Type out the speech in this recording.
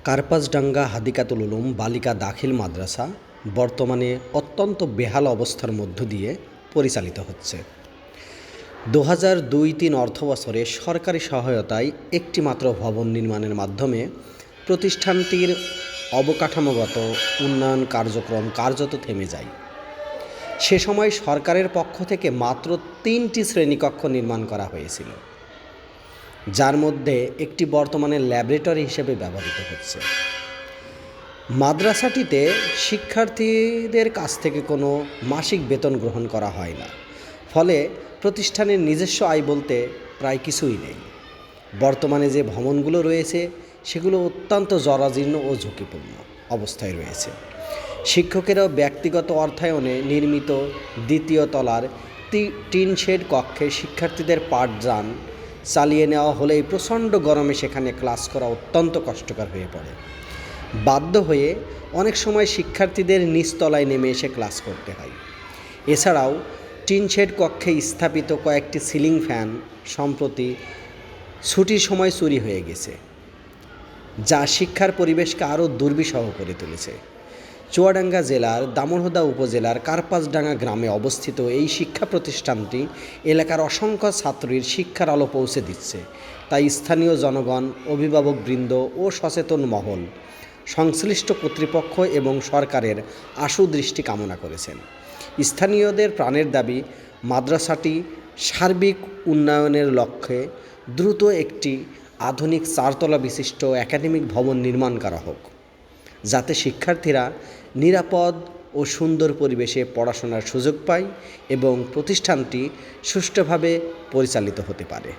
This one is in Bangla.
কার্পাসডাঙ্গা হাদিকাতুল উলুম বালিকা দাখিল মাদ্রাসা বর্তমানে অত্যন্ত বেহাল অবস্থার মধ্য দিয়ে পরিচালিত হচ্ছে। 2002-03 অর্থবছরে সরকারি সহায়তায় একটি মাত্র ভবন নির্মাণের মাধ্যমে প্রতিষ্ঠানটির অবকাঠামোগত উন্নয়ন কার্যক্রম কার্যত থেমে যায়। সে সময় সরকারের পক্ষ থেকে মাত্র 3টি শ্রেণীকক্ষ নির্মাণ করা হয়েছিল, যার মধ্যে একটি বর্তমানে ল্যাবরেটরি হিসেবে ব্যবহৃত হচ্ছে। মাদ্রাসাটিতে শিক্ষার্থীদের কাছ থেকে কোনো মাসিক বেতন গ্রহণ করা হয় না, ফলে প্রতিষ্ঠানের নিজস্ব আয় বলতে প্রায় কিছুই নেই। বর্তমানে যে ভবনগুলো রয়েছে সেগুলো অত্যন্ত জরাজীর্ণ ও ঝুঁকিপূর্ণ অবস্থায় রয়েছে। শিক্ষকেরাও ব্যক্তিগত অর্থায়নে নির্মিত দ্বিতীয় তলার টিন শেড কক্ষে শিক্ষার্থীদের পাঠদান চালিয়ে নেওয়া হলেই প্রচণ্ড গরমে সেখানে ক্লাস করা অত্যন্ত কষ্টকর হয়ে পড়ে। বাধ্য হয়ে অনেক সময় শিক্ষার্থীদের নিচতলায় নেমে এসে ক্লাস করতে হয়। এছাড়াও টিন শেড কক্ষে স্থাপিত কয়েকটি সিলিং ফ্যান সম্প্রতি ছুটির সময় চুরি হয়ে গেছে, যা শিক্ষার পরিবেশকে আরও দুর্বিষহ করে তুলেছে। চুয়াডাঙ্গা জেলার দামোহদা উপজেলার কার্পাসডাঙ্গা গ্রামে অবস্থিত এই শিক্ষা প্রতিষ্ঠানটি এলাকার অসংখ্য ছাত্রীর শিক্ষার আলো পৌঁছে দিচ্ছে। তাই স্থানীয় জনগণ, অভিভাবকবৃন্দ ও সচেতন মহল সংশ্লিষ্ট কর্তৃপক্ষ এবং সরকারের আশু দৃষ্টি কামনা করেছেন। স্থানীয়দের প্রাণের দাবি, মাদ্রাসাটি সার্বিক উন্নয়নের লক্ষ্যে দ্রুত একটি আধুনিক 4তলা বিশিষ্ট একাডেমিক ভবন নির্মাণ করা হোক, যাতে শিক্ষার্থীরা নিরাপদ ও সুন্দর পরিবেশে পড়াশোনার সুযোগ পায় এবং প্রতিষ্ঠানটি সুষ্ঠুভাবে পরিচালিত হতে পারে।